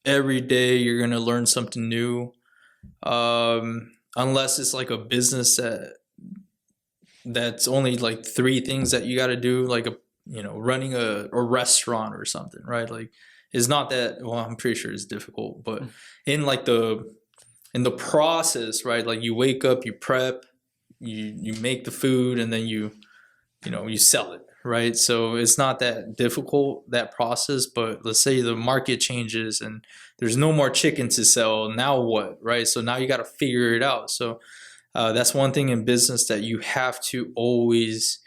Every day you're gonna learn something new, unless it's like a business that's only like 3 things that you got to do, like running a restaurant or something, right? Like, it's not that. Well, I'm pretty sure it's difficult, but in the process, right? Like, you wake up, you prep, you make the food, and then you sell it, right? So it's not that difficult, that process. But let's say the market changes and there's no more chicken to sell. Now what, right? So now you got to figure it out. So that's one thing in business that you have to always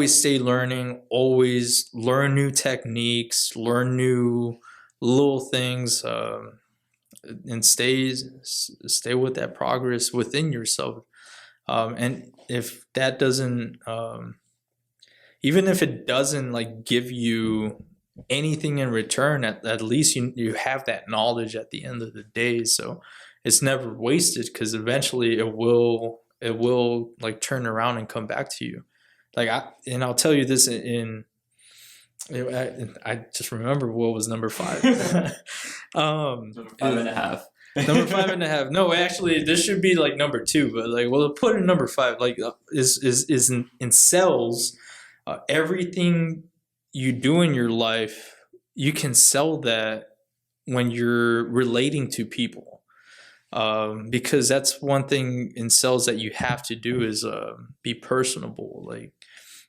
stay learning, always learn new techniques, learn new little things, and stay with that progress within yourself. And if that doesn't, even if it doesn't like give you anything in return, at least you have that knowledge at the end of the day. So it's never wasted, because eventually it will like turn around and come back to you. Like, I'll tell you this I just remember what was number 5. Number 5.5. Number 5.5. No, actually, this should be like number 2, but like, well, put in number 5. Like, is in sales, everything you do in your life, you can sell that when you're relating to people. Because that's one thing in sales that you have to do is be personable. Like,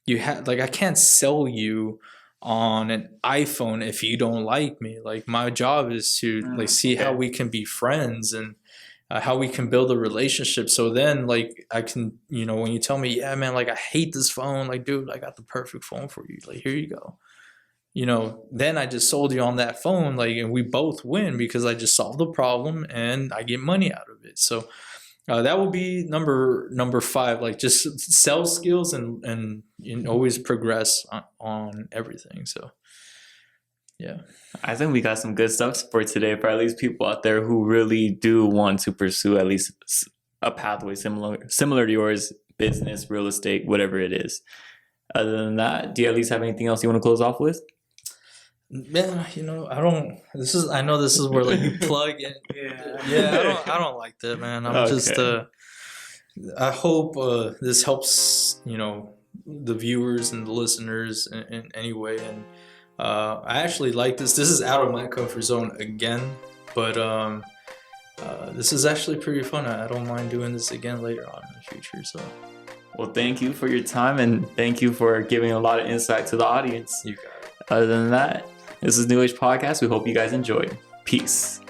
I can't sell you on an iPhone if you don't like me. Like, my job is to like see how we can be friends and how we can build a relationship. So then, like, I can, when you tell me, yeah, man, like, I hate this phone, like, dude, I got the perfect phone for you. Like, here you go. Then I just sold you on that phone, like, and we both win because I just solved the problem and I get money out of it. So that will be number 5, like, just sales skills and always progress on everything. So Yeah. I think we got some good stuff for today for at least people out there who really do want to pursue at least a pathway similar to yours, business, real estate, whatever it is. Other than that, do you at least have anything else you want to close off with? Man, I know this is where like you plug in. I don't like that, man. I'm just I hope this helps, the viewers and the listeners in any way. And I actually like this. This is out of my comfort zone again, but this is actually pretty fun. I don't mind doing this again later on in the future. So, well, thank you for your time, and thank you for giving a lot of insight to the audience. You got it. Other than that, this is New Age Podcast. We hope you guys enjoyed. Peace.